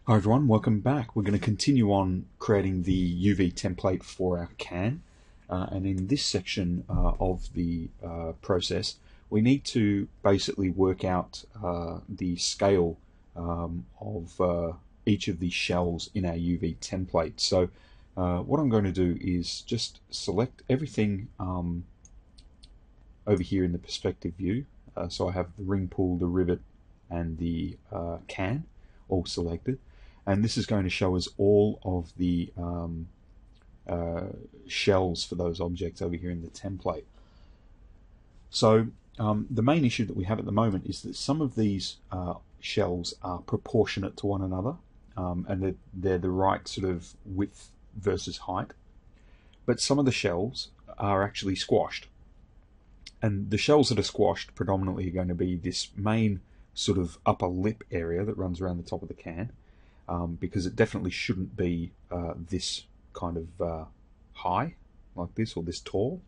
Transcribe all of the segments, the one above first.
Hi everyone, welcome back. We're going to continue on creating the UV template for our can. And in this section of the process, we need to basically work out the scale of each of these shells in our UV template. So what I'm going to do is just select everything over here in the perspective view. So I have the ring pull, the rivet, and the can all selected. And this is going to show us all of the shells for those objects over here in the template. So the main issue that we have at the moment is that some of these shells are proportionate to one another, and they're the right sort of width versus height. But some of the shells are actually squashed. And the shells that are squashed predominantly are going to be this main sort of upper lip area that runs around the top of the can. Because it definitely shouldn't be this kind of high, like this, or this tall.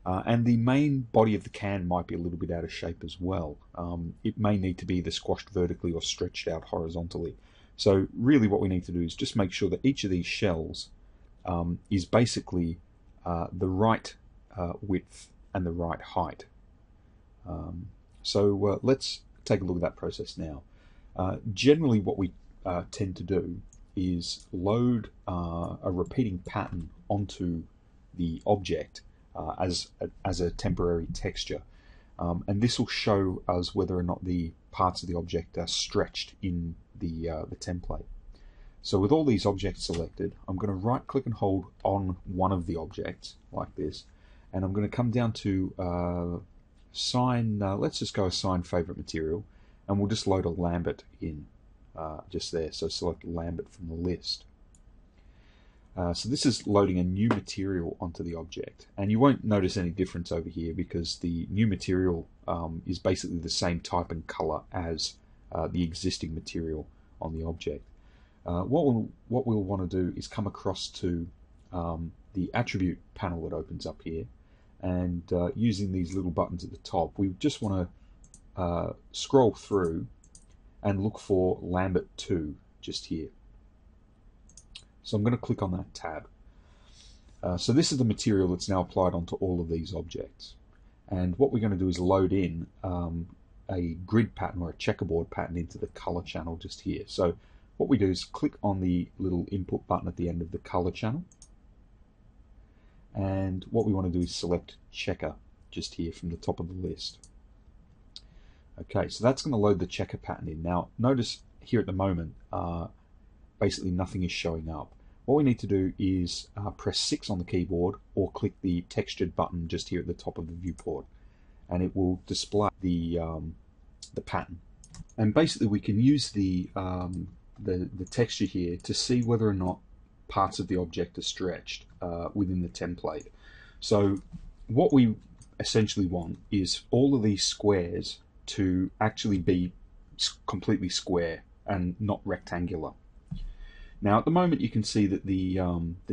And the main body of the can might be a little bit out of shape as well. It may need to be either squashed vertically or stretched out horizontally. So really what we need to do is just make sure that each of these shells is basically the right width and the right height. So let's take a look at that process now. Generally what we tend to do is load a repeating pattern onto the object as a temporary texture, and this will show us whether or not the parts of the object are stretched in the template. So with all these objects selected, I'm going to right click and hold on one of the objects like this, and I'm going to come down to assign, let's just go assign favorite material, and we'll just load a Lambert in. Just there, so select Lambert from the list. So this is loading a new material onto the object, and you won't notice any difference over here because the new material is basically the same type and color as the existing material on the object. What we'll want to do is come across to the attribute panel that opens up here, and using these little buttons at the top, we just want to scroll through and look for Lambert 2 just here. So I'm going to click on that tab. So this is the material that's now applied onto all of these objects. And what we're going to do is load in a grid pattern or a checkerboard pattern into the color channel just here. So what we do is click on the little input button at the end of the color channel. And what we want to do is select checker just here from the top of the list. Okay, so that's going to load the checker pattern in. Now, notice here at the moment, basically nothing is showing up. What we need to do is press 6 on the keyboard or click the textured button just here at the top of the viewport, and it will display the pattern. And basically, we can use the texture here to see whether or not parts of the object are stretched within the template. So, what we essentially want is all of these squares to actually be completely square and not rectangular. Now at the moment you can see that the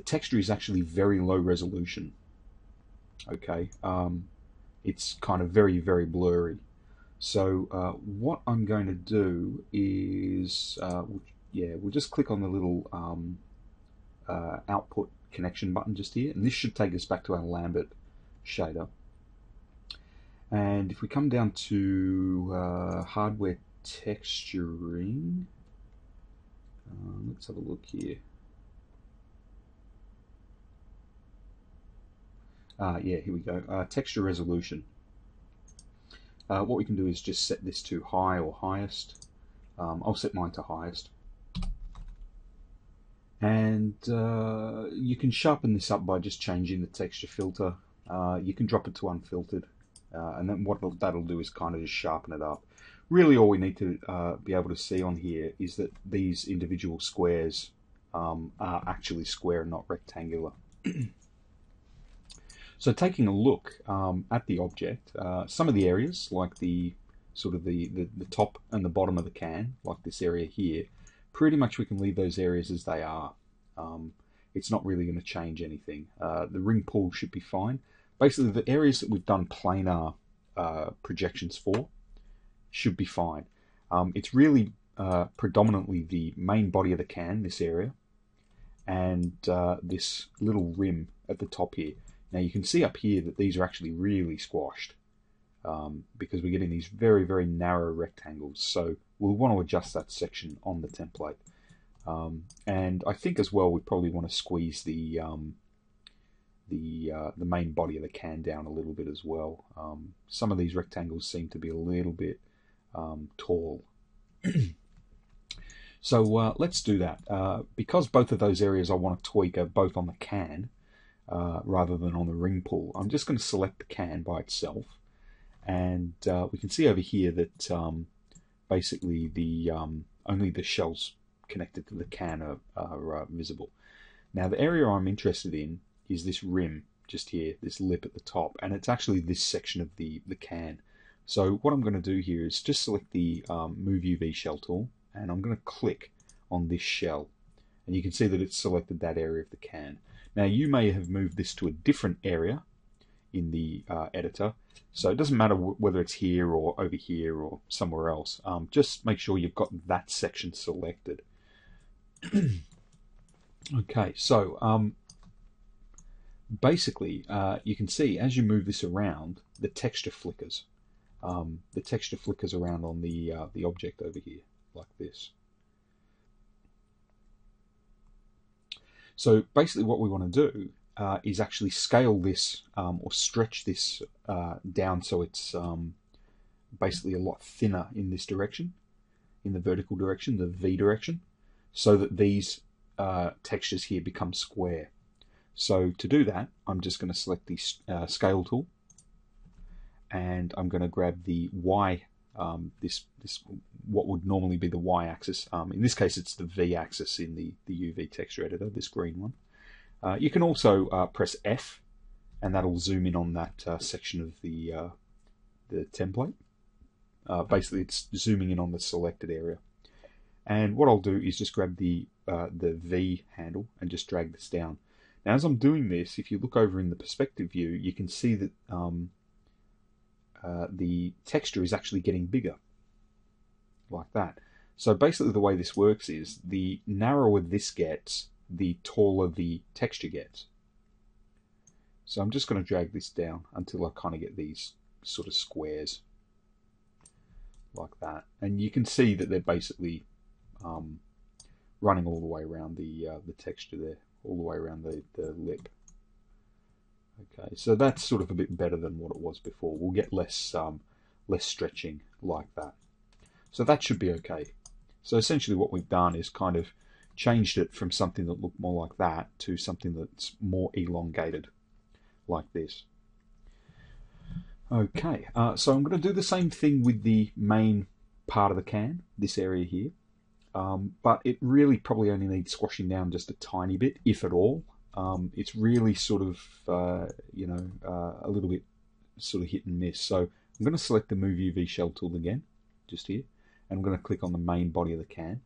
texture is actually very low resolution. Okay, it's kind of very blurry. So what I'm going to do is we'll just click on the little output connection button just here, and this should take us back to our Lambert shader. And if we come down to hardware texturing, let's have a look here. Here we go. Texture resolution. What we can do is just set this to high or highest. I'll set mine to highest. And you can sharpen this up by just changing the texture filter. You can drop it to unfiltered. And then what that'll do is kind of just sharpen it up. Really all we need to be able to see on here is that these individual squares are actually square and not rectangular. So taking a look at the object, some of the areas like the sort of the top and the bottom of the can, like this area here, pretty much we can leave those areas as they are. It's not really going to change anything. The ring pull should be fine. Basically, the areas that we've done planar projections for should be fine. It's really predominantly the main body of the can, this area, and this little rim at the top here. Now you can see up here that these are actually really squashed because we're getting these very, very narrow rectangles. So we'll want to adjust that section on the template. And I think as well we probably want to squeeze the main body of the can down a little bit as well. Some of these rectangles seem to be a little bit tall. So let's do that. Because both of those areas I want to tweak are both on the can rather than on the ring pull, I'm just going to select the can by itself. And we can see over here that basically the only the shells connected to the can are visible. Now the area I'm interested in is this rim just here, this lip at the top, and it's actually this section of the can. So what I'm going to do here is just select the Move UV Shell tool, and I'm going to click on this shell, and you can see that it's selected that area of the can. Now you may have moved this to a different area in the editor, so it doesn't matter whether it's here or over here or somewhere else. Just make sure you've got that section selected. Okay, so basically you can see as you move this around, the texture flickers. The texture flickers around on the object over here, like this. So basically what we want to do is actually scale this or stretch this down so it's basically a lot thinner in this direction, in the vertical direction, the V direction, so that these textures here become square. So to do that, I'm just going to select the scale tool, and I'm going to grab the Y, this what would normally be the Y axis. In this case, it's the V axis in the UV texture editor, this green one. You can also press F, and that'll zoom in on that section of the template. Basically, it's zooming in on the selected area. And what I'll do is just grab the V handle and just drag this down. Now, as I'm doing this, if you look over in the perspective view, you can see that the texture is actually getting bigger, like that. So basically the way this works is the narrower this gets, the taller the texture gets. So I'm just going to drag this down until I kind of get these sort of squares, like that. And you can see that they're basically running all the way around the texture there, all the way around the lip. Okay, so that's sort of a bit better than what it was before. We'll get less stretching like that. So that should be okay. So essentially what we've done is kind of changed it from something that looked more like that to something that's more elongated, like this. Okay, so I'm going to do the same thing with the main part of the can, this area here. But it really probably only needs squashing down just a tiny bit, if at all. It's really sort of, a little bit sort of hit and miss. So I'm going to select the Move UV Shell tool again, just here, and I'm going to click on the main body of the can,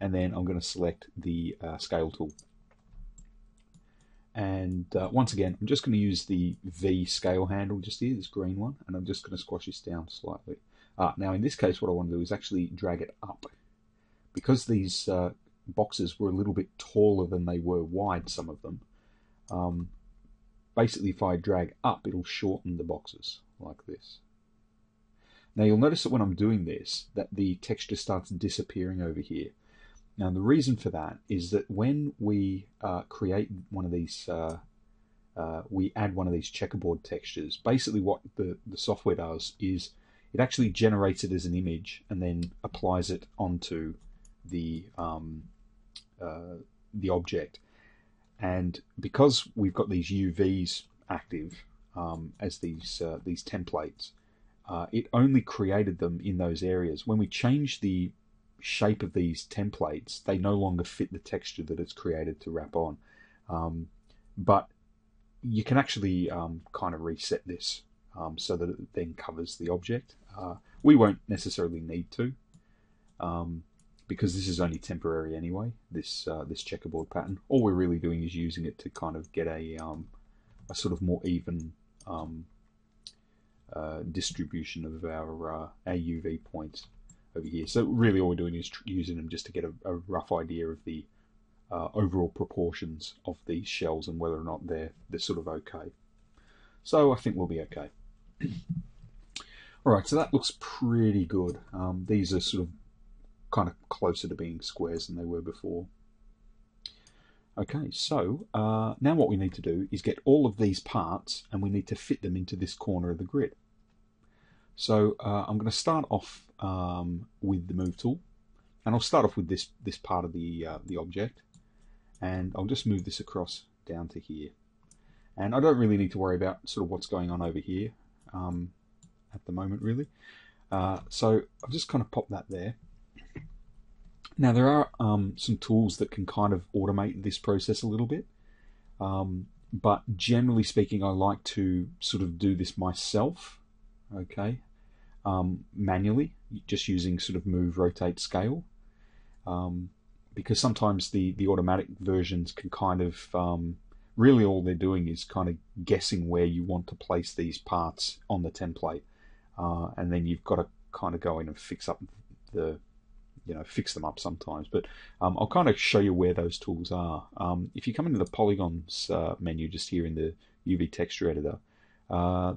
and then I'm going to select the Scale tool. And once again, I'm just going to use the V scale handle just here, this green one, and I'm just going to squash this down slightly. Now in this case, what I want to do is actually drag it up. Because these boxes were a little bit taller than they were wide, some of them, basically if I drag up, it'll shorten the boxes like this. Now you'll notice that when I'm doing this, that the texture starts disappearing over here. Now the reason for that is that when we create one of these, we add one of these checkerboard textures, basically what the software does is it actually generates it as an image and then applies it onto the object. And because we've got these UVs active as these templates, it only created them in those areas. When we change the shape of these templates, they no longer fit the texture that it's created to wrap on. But you can actually kind of reset this so that it then covers the object. We won't necessarily need to, because this is only temporary anyway, this checkerboard pattern. All we're really doing is using it to kind of get a sort of more even distribution of our UV points over here. So really all we're doing is using them just to get a rough idea of the overall proportions of these shells and whether or not they're sort of okay. So I think we'll be okay. Alright, so that looks pretty good. These are sort of kind of closer to being squares than they were before. Okay, so now what we need to do is get all of these parts and we need to fit them into this corner of the grid. So I'm going to start off with the move tool, and I'll start off with this part of the object, and I'll just move this across down to here. And I don't really need to worry about sort of what's going on over here at the moment, really. So I've just kind of popped that there. Now there are some tools that can kind of automate this process a little bit, but generally speaking I like to sort of do this myself, okay, manually, just using sort of move, rotate, scale, because sometimes the automatic versions can kind of, really all they're doing is kind of guessing where you want to place these parts on the template, and then you've got to kind of go in and fix up fix them up sometimes, but I'll kind of show you where those tools are. If you come into the polygons menu just here in the UV texture editor,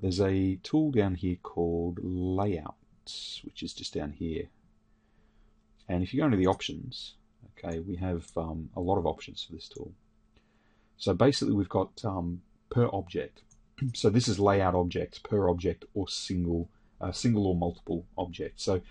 there's a tool down here called Layout, which is just down here. And if you go into the options, okay, we have a lot of options for this tool. So basically we've got per object. So this is layout objects, per object, or single or multiple objects. So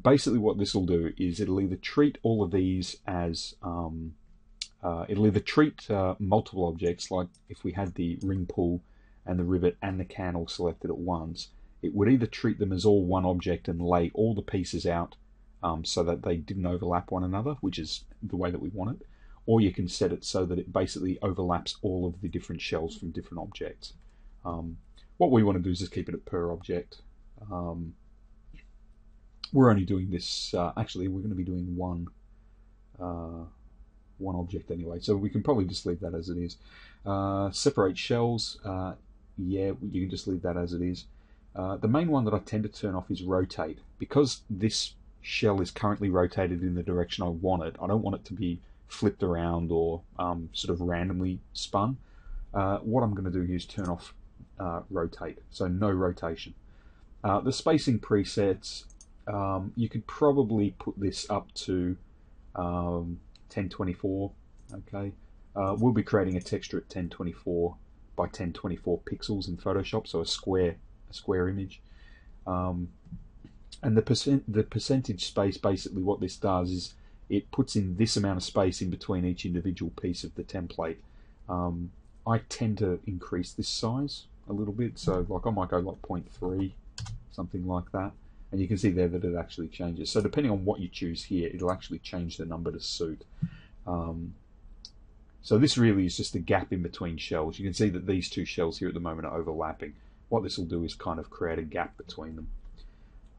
basically what this will do is it'll either treat all of these as it'll either treat multiple objects, like if we had the ring pull and the rivet and the can all selected at once, it would either treat them as all one object and lay all the pieces out so that they didn't overlap one another, which is the way that we want it, or you can set it so that it basically overlaps all of the different shells from different objects. What we want to do is just keep it at per object. We're only doing this, actually we're going to be doing one object anyway, so we can probably just leave that as it is. Separate shells, yeah, you can just leave that as it is. The main one that I tend to turn off is rotate. Because this shell is currently rotated in the direction I want it, I don't want it to be flipped around or sort of randomly spun. What I'm going to do here is turn off rotate, so no rotation. The spacing presets, you could probably put this up to 1024. Okay, we'll be creating a texture at 1024 by 1024 pixels in Photoshop, so a square image. And the percentage space, basically what this does is it puts in this amount of space in between each individual piece of the template. I tend to increase this size a little bit, so like I might go like 0.3, something like that. And you can see there that it actually changes. So depending on what you choose here, it'll actually change the number to suit. So this really is just the gap in between shells. You can see that these two shells here at the moment are overlapping. What this will do is kind of create a gap between them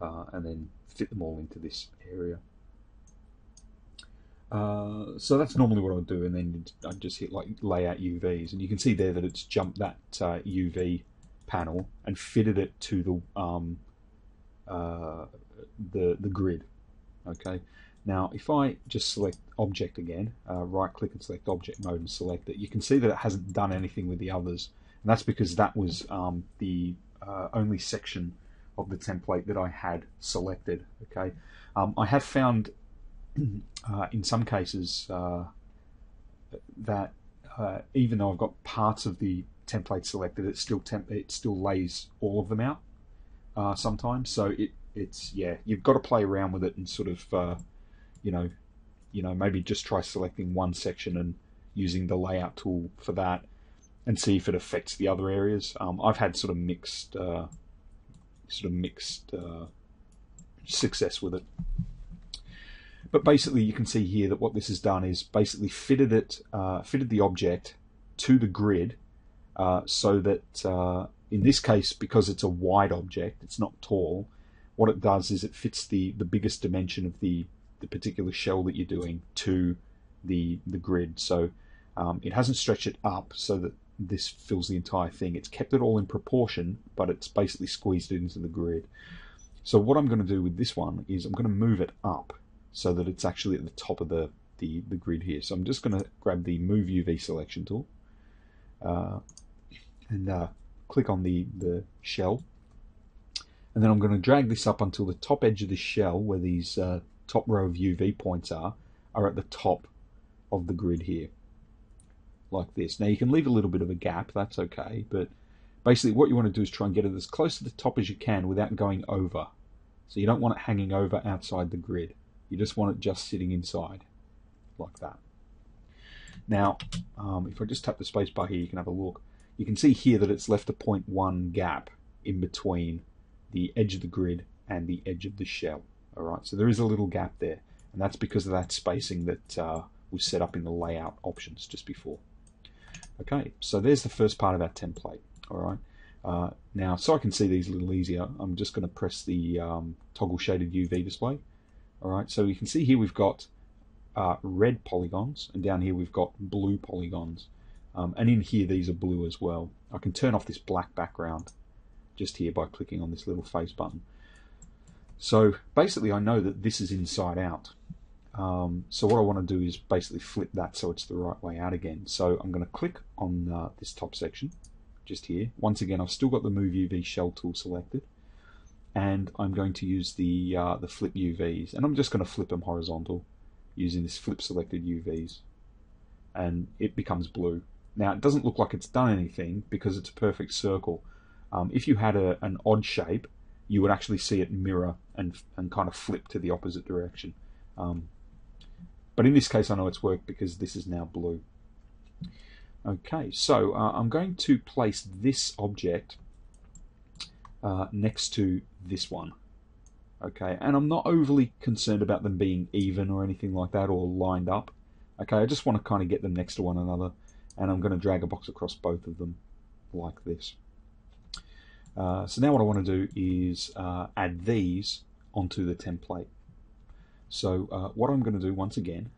and then fit them all into this area. So that's normally what I'll do, and then I just hit like layout UVs, and you can see there that it's jumped that UV panel and fitted it to the grid. Okay, now if I just select object again, right click and select object mode and select it, you can see that it hasn't done anything with the others, and that's because that was the only section of the template that I had selected. Okay, I have found in some cases that even though I've got parts of the template selected, it still lays all of them out sometimes. So it's yeah, you've got to play around with it and sort of maybe just try selecting one section and using the layout tool for that, and see if it affects the other areas. I've had sort of mixed success with it. But basically, you can see here that what this has done is basically fitted the object to the grid, so that in this case, because it's a wide object, it's not tall. What it does is it fits the biggest dimension of the particular shell that you're doing to the grid. So it hasn't stretched it up so that this fills the entire thing. It's kept it all in proportion, but it's basically squeezed it into the grid. So what I'm going to do with this one is I'm going to move it up so that it's actually at the top of the grid here. So I'm just going to grab the Move UV selection tool and click on the shell. And then I'm going to drag this up until the top edge of the shell, where these top row of UV points are at the top of the grid here, like this. Now you can leave a little bit of a gap, that's okay, but basically what you want to do is try and get it as close to the top as you can without going over. So you don't want it hanging over outside the grid. You just want it just sitting inside, like that. Now, if I just tap the space bar here, you can have a look. You can see here that it's left a 0.1 gap in between the edge of the grid and the edge of the shell. All right, so there is a little gap there, and that's because of that spacing that was set up in the layout options just before. Okay, so there's the first part of our template. All right, now so I can see these a little easier, I'm just going to press the toggle shaded UV display. All right, so you can see here we've got red polygons, and down here we've got blue polygons, and in here these are blue as well. I can turn off this black background just here by clicking on this little face button. So basically I know that this is inside out. So what I want to do is basically flip that so it's the right way out again. So I'm going to click on this top section just here. Once again, I've still got the Move UV shell tool selected, and I'm going to use the flip UVs, and I'm just going to flip them horizontal using this flip selected UVs, and it becomes blue. Now it doesn't look like it's done anything because it's a perfect circle. If you had an odd shape, you would actually see it mirror and kind of flip to the opposite direction. But in this case I know it's worked because this is now blue. Okay, so I'm going to place this object next to this one. Okay, and I'm not overly concerned about them being even or anything like that, or lined up. Okay, I just want to kind of get them next to one another, and I'm going to drag a box across both of them like this. So now what I want to do is add these onto the template. So what I'm going to do once again,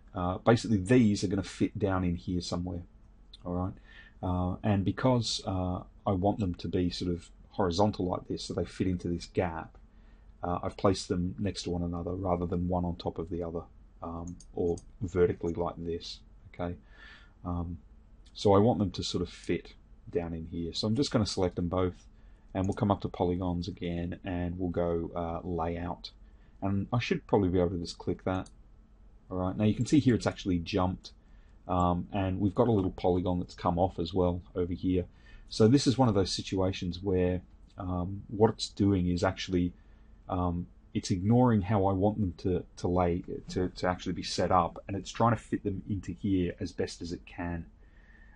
basically these are going to fit down in here somewhere. All right, and because I want them to be sort of horizontal like this, so they fit into this gap, I've placed them next to one another rather than one on top of the other, or vertically like this. Okay, so I want them to sort of fit down in here. So I'm just going to select them both, and we'll come up to polygons again, and we'll go layout, and I should probably be able to just click that. All right, now you can see here it's actually jumped, and we've got a little polygon that's come off as well over here. So this is one of those situations where what it's doing is actually it's ignoring how I want them to actually be set up, and it's trying to fit them into here as best as it can.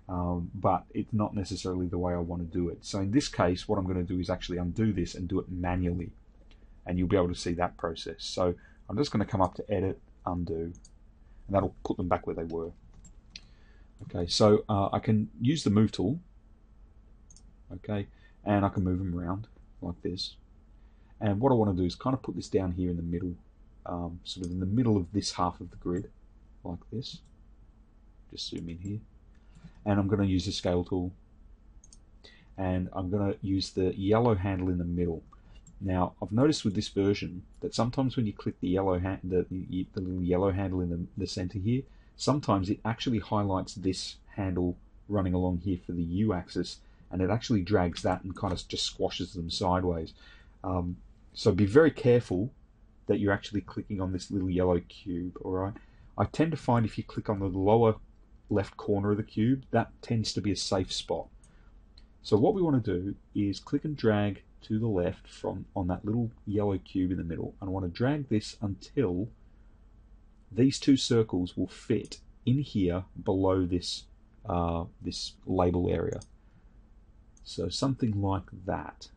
But it's not necessarily the way I want to do it. So in this case, what I'm going to do is actually undo this and do it manually, and you'll be able to see that process. So I'm just going to come up to Edit, Undo, and that'll put them back where they were. Okay, so I can use the Move tool, okay, and I can move them around like this. And what I want to do is kind of put this down here in the middle, sort of in the middle of this half of the grid, like this. Just zoom in here. And I'm going to use the Scale tool, and I'm going to use the yellow handle in the middle. Now I've noticed with this version that sometimes when you click the yellow the little yellow handle in the center here, sometimes it actually highlights this handle running along here for the U axis, and it actually drags that and kind of just squashes them sideways. So be very careful that you're actually clicking on this little yellow cube. All right, I tend to find if you click on the lower left corner of the cube, that tends to be a safe spot. So what we want to do is click and drag to the left on that little yellow cube in the middle, and I want to drag this until these two circles will fit in here below this this label area. So something like that.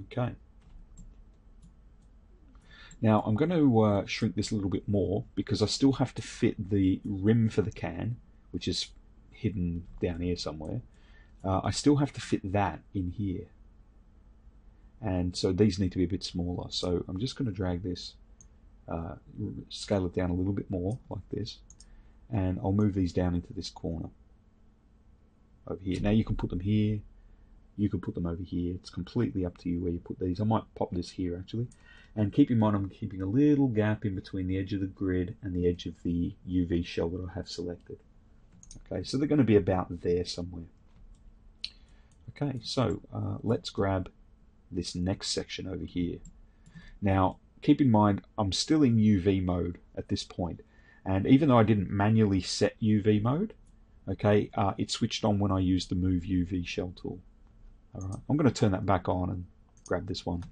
Okay. Now I'm going to shrink this a little bit more because I still have to fit the rim for the can, which is hidden down here somewhere. I still have to fit that in here, and so these need to be a bit smaller. So I'm just going to drag this, scale it down a little bit more like this, and I'll move these down into this corner over here. Now you can put them here, You could put them over here. It's completely up to you where you put these. I might pop this here actually. And keep in mind I'm keeping a little gap in between the edge of the grid and the edge of the UV shell that I have selected. Okay, so they're going to be about there somewhere. Okay, so let's grab this next section over here. Now, keep in mind, I'm still in UV mode at this point, and even though I didn't manually set UV mode, okay, it switched on when I used the Move UV Shell tool. All right, I'm going to turn that back on and grab this one.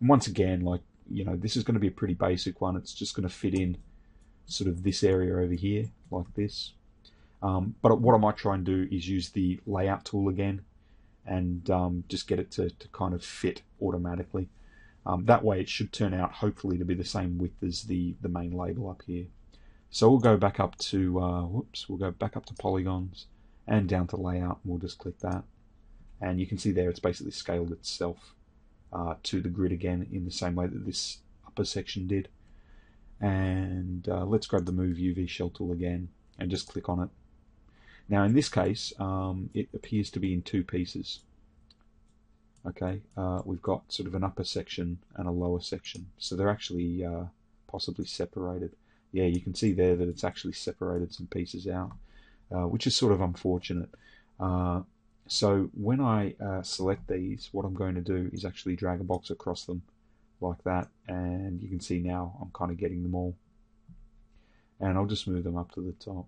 And once again, like, you know, this is going to be a pretty basic one. It's just going to fit in sort of this area over here, like this. But what I might try and do is use the Layout tool again, and just get it to kind of fit automatically. That way it should turn out hopefully to be the same width as the main label up here. So we'll go back up to we'll go back up to polygons and down to layout, and we'll just click that. And you can see there it's basically scaled itself to the grid again in the same way that this upper section did. And let's grab the Move UV Shell tool again and just click on it. Now in this case it appears to be in two pieces. Okay, we've got sort of an upper section and a lower section, so they're actually possibly separated. Yeah, you can see there that it's actually separated some pieces out, which is sort of unfortunate. So when I select these, what I'm going to do is actually drag a box across them like that, and you can see now I'm kind of getting them all. And I'll just move them up to the top.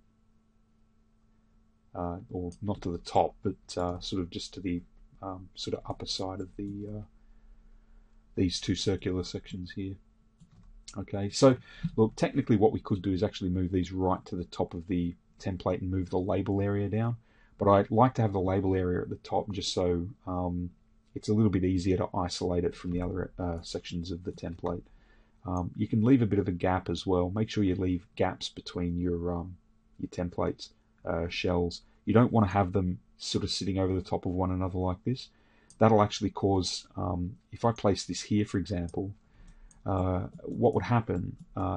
Or not to the top, but sort of just to the sort of upper side of the these two circular sections here. Okay, so well, technically what we could do is actually move these right to the top of the template and move the label area down, but I'd like to have the label area at the top just so it's a little bit easier to isolate it from the other sections of the template. You can leave a bit of a gap as well. Make sure you leave gaps between your templates shells. You don't want to have them sort of sitting over the top of one another like this. That'll actually cause, if I place this here for example, what would happen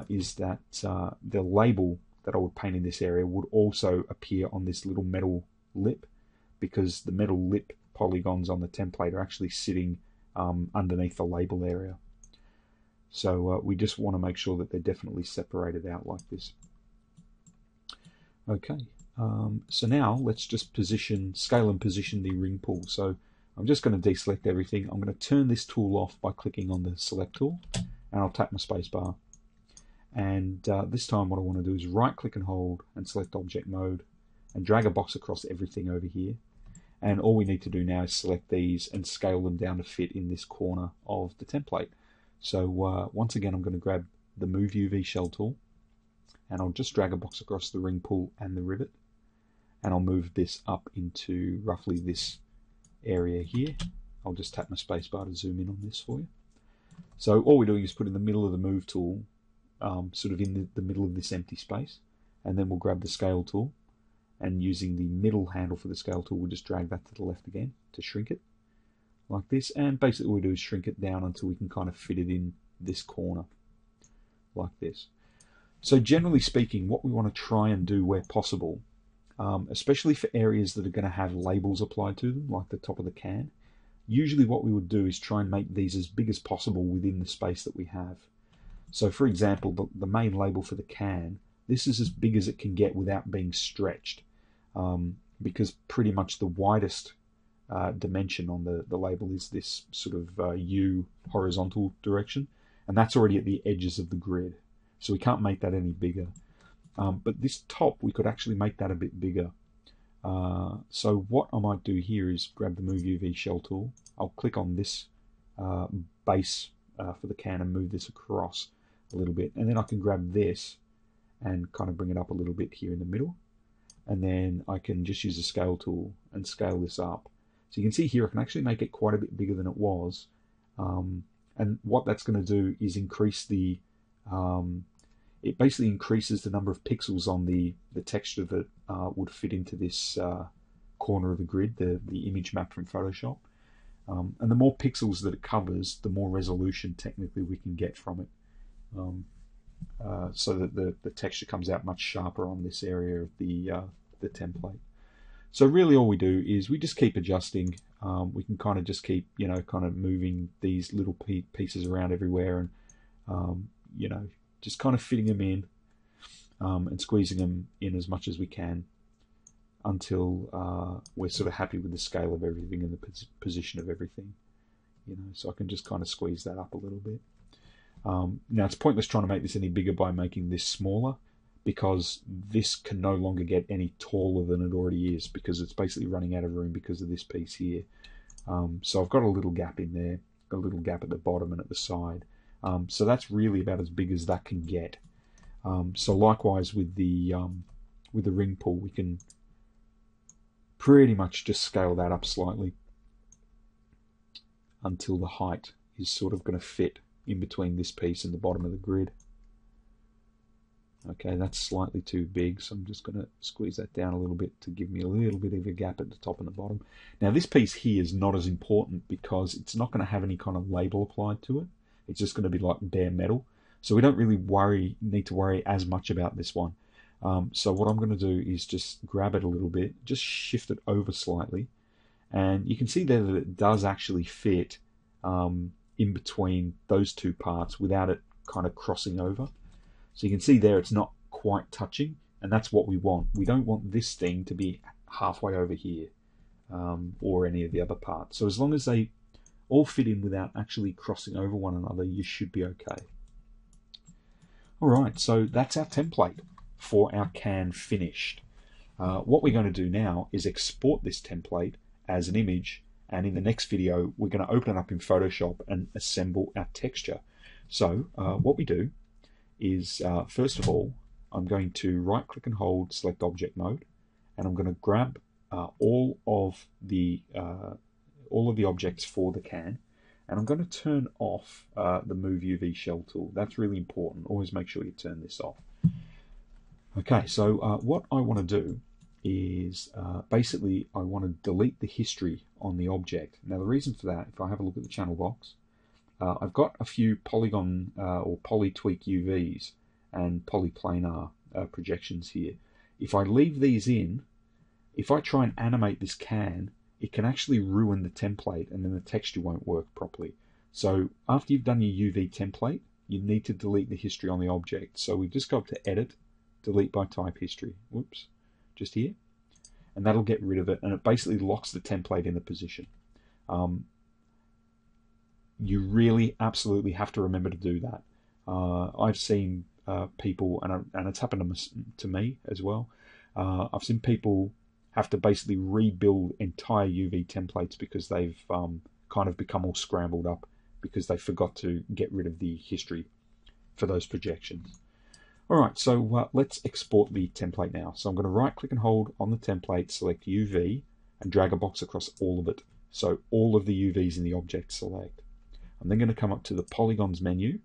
is that the label that I would paint in this area would also appear on this little metal lip, because the metal lip polygons on the template are actually sitting underneath the label area. So we just want to make sure that they're definitely separated out like this. Okay. So now let's just scale and position the ring pull. So I'm just going to deselect everything. I'm going to turn this tool off by clicking on the select tool, and I'll tap my space bar. And this time what I want to do is right click and hold and select object mode and drag a box across everything over here. And all we need to do now is select these and scale them down to fit in this corner of the template. So once again I'm going to grab the Move UV Shell tool, and I'll just drag a box across the ring pull and the rivet, and I'll move this up into roughly this area here. I'll just tap my spacebar to zoom in on this for you. So all we're doing is put in the middle of the Move tool, sort of in the middle of this empty space, and then we'll grab the Scale tool, and using the middle handle for the Scale tool, we'll just drag that to the left again to shrink it like this, and basically what we do is shrink it down until we can kind of fit it in this corner like this. So generally speaking, what we want to try and do where possible, especially for areas that are going to have labels applied to them, like the top of the can, usually what we would do is try and make these as big as possible within the space that we have. So for example, the main label for the can, this is as big as it can get without being stretched, because pretty much the widest dimension on the label is this sort of U horizontal direction, and that's already at the edges of the grid. So we can't make that any bigger. But this top, we could actually make that a bit bigger. So what I might do here is grab the Move UV Shell tool. I'll click on this base for the can and move this across a little bit. And then I can grab this and kind of bring it up a little bit here in the middle. And then I can just use the Scale tool and scale this up. So you can see here I can actually make it quite a bit bigger than it was. And what that's going to do is increase the it basically increases the number of pixels on the texture that would fit into this corner of the grid, the image map from Photoshop. And the more pixels that it covers, the more resolution technically we can get from it, so that the texture comes out much sharper on this area of the template. So really all we do is we just keep adjusting we can kind of just keep, kind of moving these little pieces around everywhere, and just kind of fitting them in, and squeezing them in as much as we can until we're sort of happy with the scale of everything and the position of everything. So I can just kind of squeeze that up a little bit. Now it's pointless trying to make this any bigger by making this smaller, because this can no longer get any taller than it already is, because it's basically running out of room because of this piece here. So I've got a little gap in there, a little gap at the bottom and at the side. So that's really about as big as that can get. So likewise with the ring pull, we can pretty much just scale that up slightly until the height is sort of going to fit in between this piece and the bottom of the grid. Okay, that's slightly too big, so I'm just going to squeeze that down a little bit to give me a little bit of a gap at the top and the bottom. Now this piece here is not as important because it's not going to have any kind of label applied to it. It's just going to be like bare metal. So we don't really need to worry as much about this one. So what I'm going to do is just grab it a little bit, just shift it over slightly, and you can see there that it does actually fit in between those two parts without it kind of crossing over. So you can see there it's not quite touching, and that's what we want. We don't want this thing to be halfway over here, or any of the other parts. So as long as they all fit in without actually crossing over one another, you should be okay. Alright, so that's our template for our can finished. What we're going to do now is export this template as an image, and in the next video we're going to open it up in Photoshop and assemble our texture. So what we do is, first of all, I'm going to right click and hold, select object mode, and I'm going to grab all of the objects for the can, and I'm going to turn off the Move UV Shell tool. That's really important. Always make sure you turn this off. Okay, so what I want to do is basically I want to delete the history on the object. Now the reason for that, if I have a look at the channel box, I've got a few polygon or polytweak UVs and polyplanar projections here. If I leave these in, if I try and animate this can, it can actually ruin the template, and then the texture won't work properly. So after you've done your UV template, you need to delete the history on the object. So we just go up to Edit, Delete by Type History. Whoops, just here. And that'll get rid of it, and it basically locks the template in the position. You really absolutely have to remember to do that. I've seen people, and it's happened to me as well, I've seen people have to basically rebuild entire UV templates because they've kind of become all scrambled up because they forgot to get rid of the history for those projections. Alright, so let's export the template now. So I'm going to right click and hold on the template, select UV, and drag a box across all of it. So all of the UVs in the object select. I'm then going to come up to the Polygons menu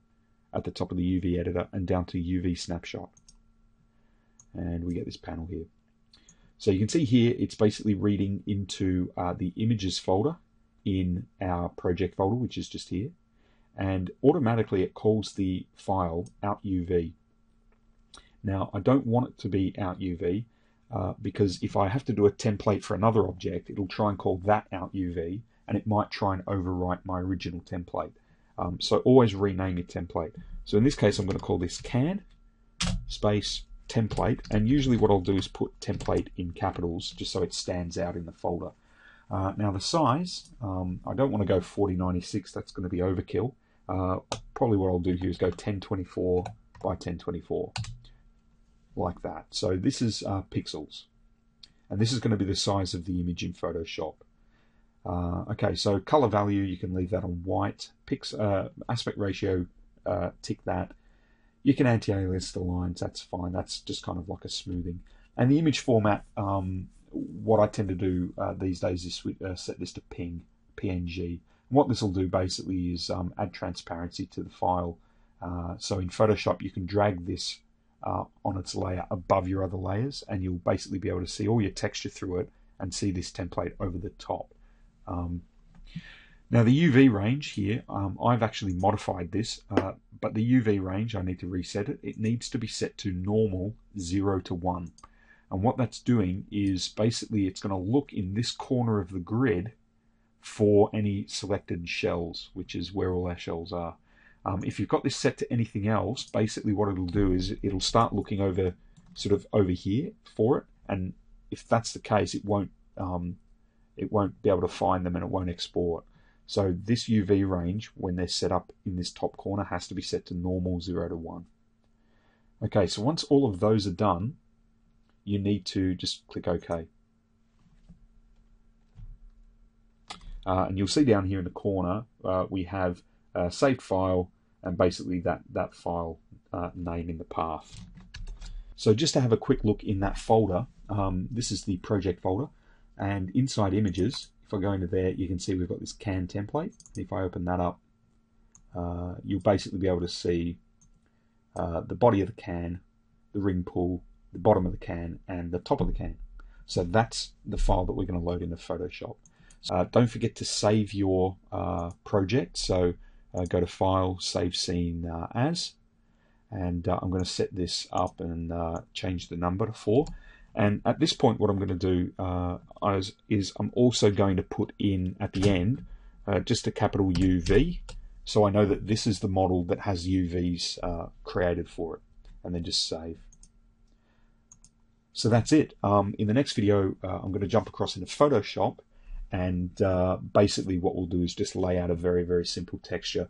at the top of the UV editor and down to UV Snapshot. And we get this panel here. So you can see here it's basically reading into the Images folder in our project folder, which is just here. And automatically it calls the file OutUV. Now I don't want it to be OutUV because if I have to do a template for another object, it'll try and call that OutUV, and it might try and overwrite my original template. So always rename your template. So in this case, I'm going to call this can space template, and usually what I'll do is put template in capitals just so it stands out in the folder. Now the size, I don't want to go 4096, that's going to be overkill. Probably what I'll do here is go 1024 by 1024, like that. So this is pixels, and this is going to be the size of the image in Photoshop. Okay, so color value, you can leave that on white. Aspect ratio, tick that. You can anti-alias the lines, that's fine. That's just kind of like a smoothing. And the image format, what I tend to do these days is set this to PNG. And what this will do basically is add transparency to the file. So in Photoshop, you can drag this on its layer above your other layers, and you'll basically be able to see all your texture through it and see this template over the top. Now the UV range here, I've actually modified this, but the UV range, I need to reset it. It needs to be set to normal 0 to 1. And what that's doing is basically it's going to look in this corner of the grid for any selected shells, which is where all our shells are. If you've got this set to anything else, basically what it'll do is it'll start looking over, sort of over here for it, and if that's the case, it won't be able to find them and it won't export. So this UV range, when they're set up in this top corner, has to be set to normal 0 to 1. Okay, so once all of those are done, you need to just click OK. And you'll see down here in the corner, we have a saved file and basically that file name in the path. So just to have a quick look in that folder, this is the project folder, and inside images, if I go into there, you can see we've got this can template. If I open that up, you'll basically be able to see the body of the can, the ring pull, the bottom of the can, and the top of the can. So that's the file that we're going to load into Photoshop. Don't forget to save your project. So go to File, Save Scene As, and I'm going to set this up and change the number to 4. And at this point, what I'm going to do is I'm also going to put in at the end just a capital UV, so I know that this is the model that has UVs created for it, and then just save. So that's it. In the next video, I'm going to jump across into Photoshop, and basically what we'll do is just lay out a very, very simple texture.